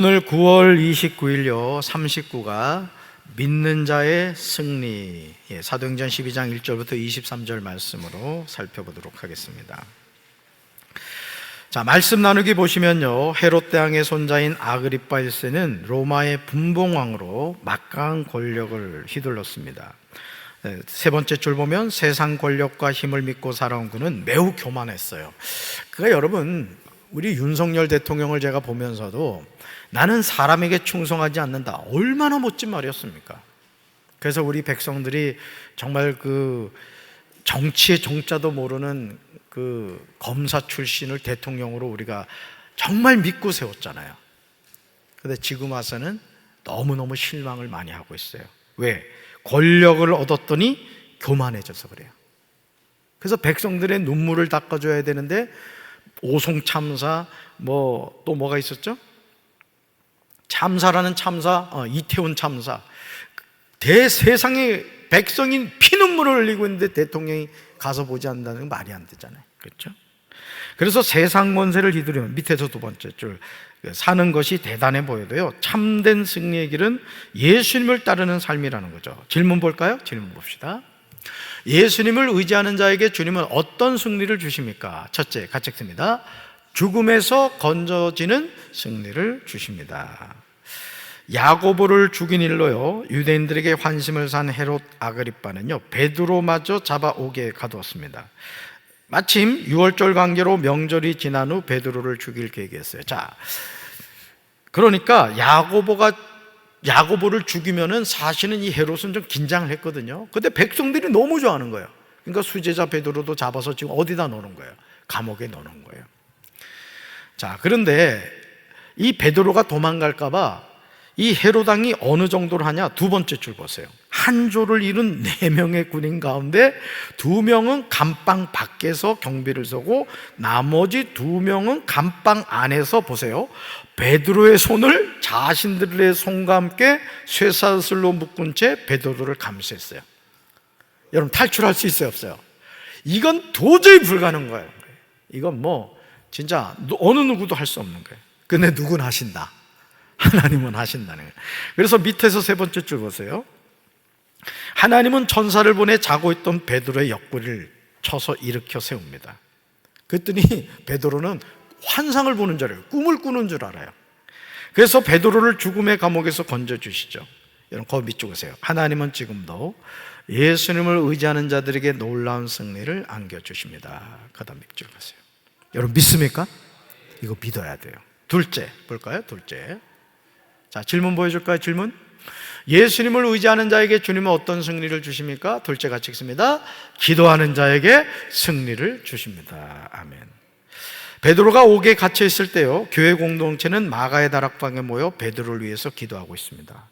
오늘 9월 29일요 39가 믿는 자의 승리, 사도행전 12장 1절부터 23절 말씀으로 살펴보도록 하겠습니다. 자, 말씀 나누기 보시면요, 헤롯 대왕의 손자인 아그리파 1세는 로마의 분봉왕으로 막강한 권력을 휘둘렀습니다. 세 번째 줄 보면 세상 권력과 힘을 믿고 살아온 그는 매우 교만했어요. 그러니까 여러분, 우리 윤석열 대통령을 제가 보면서도 나는 사람에게 충성하지 않는다, 얼마나 멋진 말이었습니까? 그래서 우리 백성들이 정말 그 정치의 정자도 모르는 그 검사 출신을 대통령으로 우리가 정말 믿고 세웠잖아요. 그런데 지금 와서는 너무너무 실망을 많이 하고 있어요. 왜? 권력을 얻었더니 교만해져서 그래요. 그래서 백성들의 눈물을 닦아줘야 되는데 오송 참사, 또 뭐가 있었죠? 참사라는 참사, 이태원 참사, 대세상의 백성인 피눈물을 흘리고 있는데 대통령이 가서 보지 않는다는 건 말이 안 되잖아요. 그렇죠? 그래서 세상 권세를 휘두르면, 밑에서 두 번째 줄, 사는 것이 대단해 보여도요, 참된 승리의 길은 예수님을 따르는 삶이라는 거죠. 질문 볼까요? 질문 봅시다. 예수님을 의지하는 자에게 주님은 어떤 승리를 주십니까? 첫째, 같이 읽습니다. 죽음에서 건져지는 승리를 주십니다. 야고보를 죽인 일로요, 유대인들에게 환심을 산 헤롯 아그리빠는요, 베드로마저 잡아오게 가두었습니다. 마침 6월절 관계로 명절이 지난 후 베드로를 죽일 계획이었어요. 자, 그러니까 야고보를 죽이면은 사실은 이 헤롯은 좀 긴장을 했거든요. 근데 백성들이 너무 좋아하는 거예요. 그러니까 수제자 베드로도 잡아서 지금 어디다 넣는 거예요? 감옥에 넣는 거예요. 자, 그런데 이 베드로가 도망갈까봐 이 헤롯 왕이 어느 정도로 하냐? 두 번째 줄 보세요. 한 조를 이룬 4명의 군인 가운데 2명은 감방 밖에서 경비를 서고 나머지 2명은 감방 안에서, 보세요, 베드로의 손을 자신들의 손과 함께 쇠사슬로 묶은 채 베드로를 감시했어요. 여러분, 탈출할 수 있어요, 없어요? 이건 도저히 불가능한 거예요. 이건 진짜 어느 누구도 할 수 없는 거예요. 근데 누군 하신다. 하나님은 하신다는 거예요. 그래서 밑에서 세 번째 줄 보세요. 하나님은 천사를 보내 자고 있던 베드로의 옆구리를 쳐서 일으켜 세웁니다. 그랬더니 베드로는 환상을 보는 줄 알아요. 꿈을 꾸는 줄 알아요. 그래서 베드로를 죽음의 감옥에서 건져주시죠. 여러분, 거기 밑줄 보세요. 하나님은 지금도 예수님을 의지하는 자들에게 놀라운 승리를 안겨주십니다. 그 다음 밑줄 보세요. 여러분, 믿습니까? 이거 믿어야 돼요. 둘째 볼까요? 둘째, 자, 질문 보여줄까요? 질문. 예수님을 의지하는 자에게 주님은 어떤 승리를 주십니까? 둘째, 같이 읽습니다. 기도하는 자에게 승리를 주십니다. 아멘. 베드로가 옥에 갇혀 있을 때요, 교회 공동체는 마가의 다락방에 모여 베드로를 위해서 기도하고 있습니다.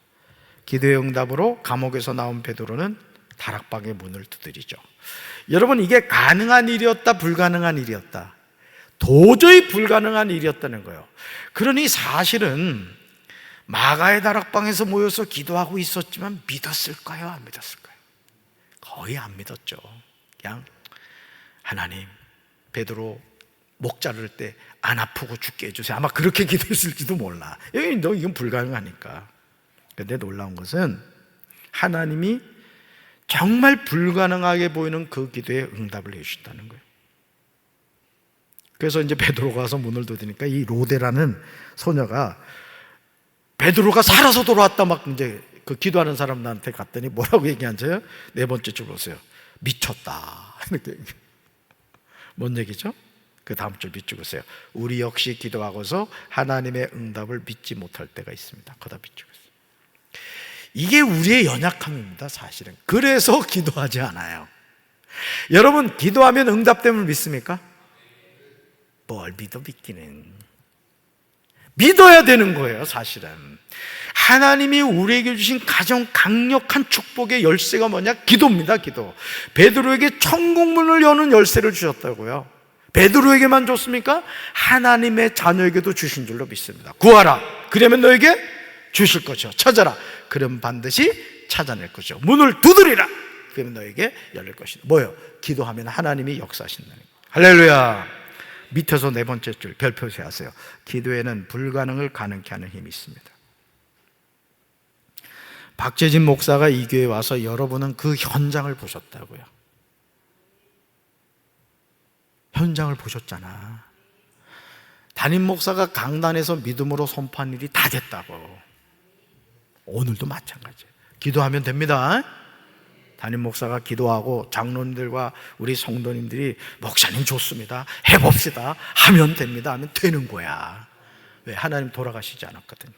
기도의 응답으로 감옥에서 나온 베드로는 다락방의 문을 두드리죠. 여러분, 이게 가능한 일이었다, 불가능한 일이었다? 도저히 불가능한 일이었다는 거예요. 그러니 사실은 마가의 다락방에서 모여서 기도하고 있었지만 믿었을까요? 안 믿었을까요? 거의 안 믿었죠. 그냥 하나님, 베드로 목 자를 때 안 아프고 죽게 해주세요. 아마 그렇게 기도했을지도 몰라. 이건 불가능하니까. 그런데 놀라운 것은 하나님이 정말 불가능하게 보이는 그 기도에 응답을 해주신다는 거예요. 그래서 이제 베드로가 와서 문을 두드리니까 이 로데라는 소녀가 베드로가 살아서 돌아왔다 막 이제 그 기도하는 사람들한테 갔더니 뭐라고 얘기한지요? 네 번째 줄 보세요. 미쳤다. 이렇게. 뭔 얘기죠? 그 다음 줄 밑줄 보세요. 우리 역시 기도하고서 하나님의 응답을 믿지 못할 때가 있습니다. 그다음 밑줄 보세요. 이게 우리의 연약함입니다, 사실은. 그래서 기도하지 않아요. 여러분, 기도하면 응답됨을 믿습니까? 뭘 믿기는. 믿어야 되는 거예요, 사실은. 하나님이 우리에게 주신 가장 강력한 축복의 열쇠가 뭐냐? 기도입니다, 기도. 베드로에게 천국문을 여는 열쇠를 주셨다고요. 베드로에게만 줬습니까? 하나님의 자녀에게도 주신 줄로 믿습니다. 구하라, 그러면 너에게 주실 것이요. 찾아라, 그럼 반드시 찾아낼 것이요. 문을 두드리라, 그러면 너에게 열릴 것이다. 뭐예요? 기도하면 하나님이 역사하신다는 거예요. 할렐루야. 밑에서 네 번째 줄 별표 세하세요. 기도에는 불가능을 가능케 하는 힘이 있습니다. 박재진 목사가 이 교회에 와서 여러분은 그 현장을 보셨다고요. 현장을 보셨잖아. 담임 목사가 강단에서 믿음으로 선포한 일이 다 됐다고. 오늘도 마찬가지예요. 기도하면 됩니다. 담임 목사가 기도하고 장로님들과 우리 성도님들이 목사님 좋습니다, 해봅시다, 하면 됩니다 하면 되는 거야. 왜? 하나님 돌아가시지 않았거든요.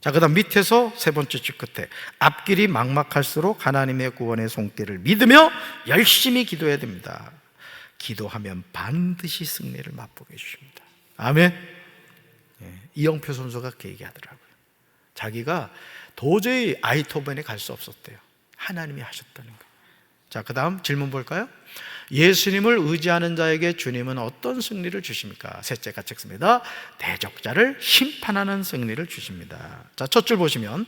자, 그 다음 밑에서 세 번째 줄 끝에 앞길이 막막할수록 하나님의 구원의 손길을 믿으며 열심히 기도해야 됩니다. 기도하면 반드시 승리를 맛보게 해주십니다. 아멘. 이영표 선수가 그 얘기하더라고요. 자기가 도저히 아이토벤에 갈 수 없었대요. 하나님이 하셨다는 거예요. 자, 그 다음 질문 볼까요? 예수님을 의지하는 자에게 주님은 어떤 승리를 주십니까? 셋째 같이 읽습니다. 대적자를 심판하는 승리를 주십니다. 자, 첫 줄 보시면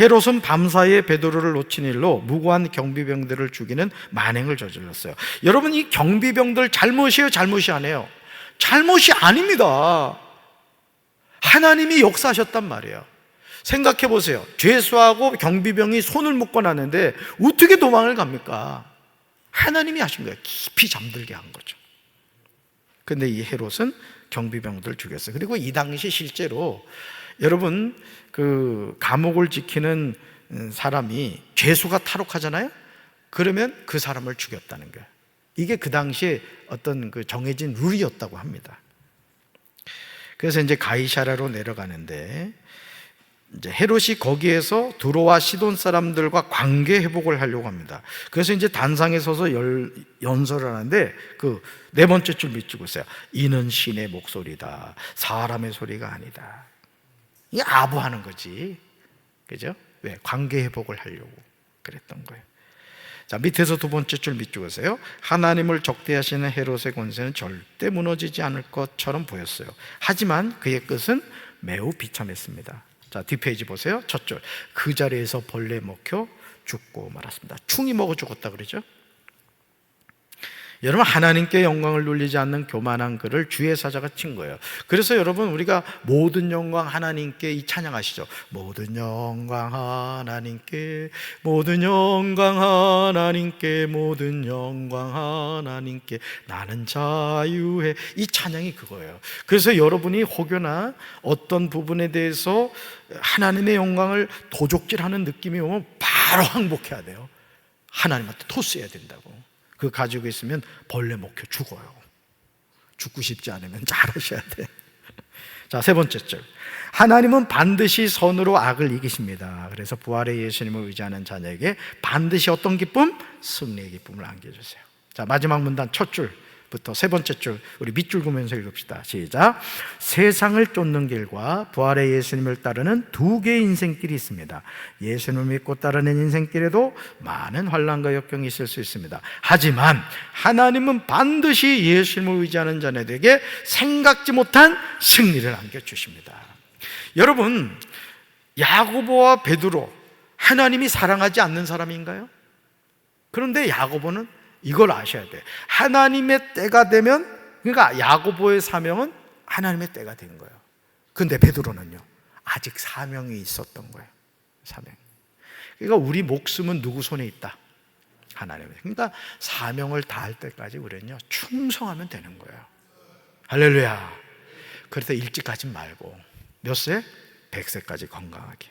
헤롯은 밤사이에 베드로를 놓친 일로 무고한 경비병들을 죽이는 만행을 저질렀어요. 여러분, 이 경비병들 잘못이에요, 잘못이 아니에요? 잘못이 아닙니다. 하나님이 역사하셨단 말이에요. 생각해 보세요. 죄수하고 경비병이 손을 묶어놨는데 어떻게 도망을 갑니까? 하나님이 하신 거예요. 깊이 잠들게 한 거죠. 근데 이 헤롯은 경비병들 죽였어요. 그리고 이 당시 실제로 여러분, 그 감옥을 지키는 사람이 죄수가 탈옥하잖아요. 그러면 그 사람을 죽였다는 거예요. 이게 그 당시에 어떤 그 정해진 룰이었다고 합니다. 그래서 이제 가이사랴로 내려가는데 이제 헤롯이 거기에서 두로와 시돈 사람들과 관계 회복을 하려고 합니다. 그래서 이제 단상에 서서 연설을 하는데 그 네 번째 줄 밑줄 보세요. 이는 신의 목소리다, 사람의 소리가 아니다. 이게 아부하는 거지, 그죠? 왜? 관계 회복을 하려고 그랬던 거예요. 자, 밑에서 두 번째 줄 밑줄 보세요. 하나님을 적대하시는 헤롯의 권세는 절대 무너지지 않을 것처럼 보였어요. 하지만 그의 끝은 매우 비참했습니다. 자, 뒷페이지 보세요. 첫 줄. 그 자리에서 벌레 먹혀 죽고 말았습니다. 충이 먹어 죽었다 그러죠. 여러분, 하나님께 영광을 돌리지 않는 교만한 그를 주의 사자가 친 거예요. 그래서 여러분, 우리가 모든 영광 하나님께 이 찬양하시죠. 모든 영광 하나님께, 모든 영광 하나님께, 모든 영광 하나님께, 나는 자유해. 이 찬양이 그거예요. 그래서 여러분이 혹여나 어떤 부분에 대해서 하나님의 영광을 도적질하는 느낌이 오면 바로 항복해야 돼요. 하나님한테 토스해야 된다고. 그거 가지고 있으면 벌레 먹혀 죽어요. 죽고 싶지 않으면 잘하셔야 돼. 자, 세 번째 줄. 하나님은 반드시 선으로 악을 이기십니다. 그래서 부활의 예수님을 의지하는 자녀에게 반드시 어떤 기쁨? 승리의 기쁨을 안겨주세요. 자, 마지막 문단 첫 줄부터 세 번째 줄 우리 밑줄 보면서 읽읍시다. 시작. 세상을 쫓는 길과 부활의 예수님을 따르는 두 개의 인생길이 있습니다. 예수님을 믿고 따르는 인생길에도 많은 환난과 역경이 있을 수 있습니다. 하지만 하나님은 반드시 예수님을 의지하는 자들에게 생각지 못한 승리를 안겨주십니다. 여러분, 야고보와 베드로, 하나님이 사랑하지 않는 사람인가요? 그런데 야고보는 이걸 아셔야 돼요. 하나님의 때가 되면, 그러니까 야고보의 사명은 하나님의 때가 된 거예요. 그런데 베드로는요, 아직 사명이 있었던 거예요. 사명. 그러니까 우리 목숨은 누구 손에 있다? 하나님의. 그러니까 사명을 다할 때까지 우리는요, 충성하면 되는 거예요. 할렐루야. 그래서 일찍 가지 말고 몇 세? 100세까지 건강하게.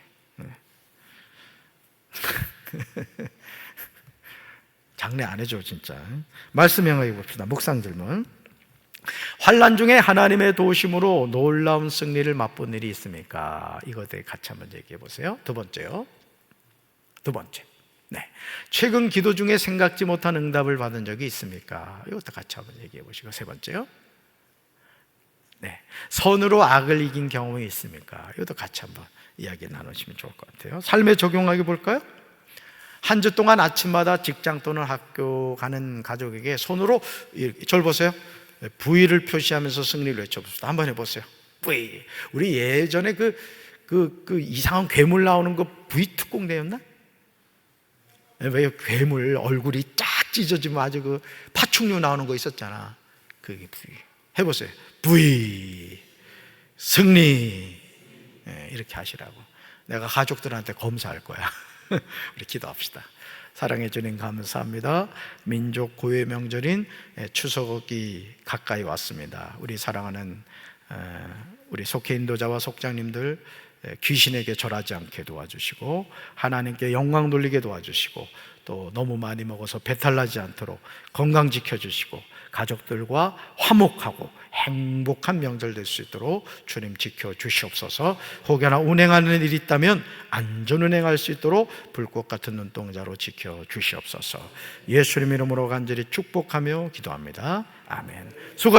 장례 안 해줘 진짜. 말씀 행하게 봅시다. 묵상 질문. 환난 중에 하나님의 도우심으로 놀라운 승리를 맛본 일이 있습니까? 이것에 같이 한번 얘기해 보세요. 두 번째요. 두 번째. 네. 최근 기도 중에 생각지 못한 응답을 받은 적이 있습니까? 이것도 같이 한번 얘기해 보시고. 세 번째요. 네. 선으로 악을 이긴 경험이 있습니까? 이것도 같이 한번 이야기 나누시면 좋을 것 같아요. 삶에 적용하게 볼까요? 한 주 동안 아침마다 직장 또는 학교 가는 가족에게 손으로 절 보세요. V를 표시하면서 승리를 외쳐봅시다. 한번 해보세요. V. 우리 예전에 그 이상한 괴물 나오는 거 V 특공대였나? 왜 괴물 얼굴이 쫙 찢어지면 아주 그 파충류 나오는 거 있었잖아. 그게 V. 해보세요. 부이 승리. 이렇게 하시라고. 내가 가족들한테 검사할 거야. 우리 기도합시다. 사랑해 주님 감사합니다. 민족 고유의 명절인 추석이 가까이 왔습니다. 우리 사랑하는 우리 속회 인도자와 속장님들 귀신에게 절하지 않게 도와주시고 하나님께 영광 돌리게 도와주시고 또 너무 많이 먹어서 배탈 나지 않도록 건강 지켜주시고 가족들과 화목하고 행복한 명절 될 수 있도록 주님 지켜주시옵소서. 혹여나 운행하는 일이 있다면 안전운행할 수 있도록 불꽃 같은 눈동자로 지켜주시옵소서. 예수님 이름으로 간절히 축복하며 기도합니다. 아멘. 수고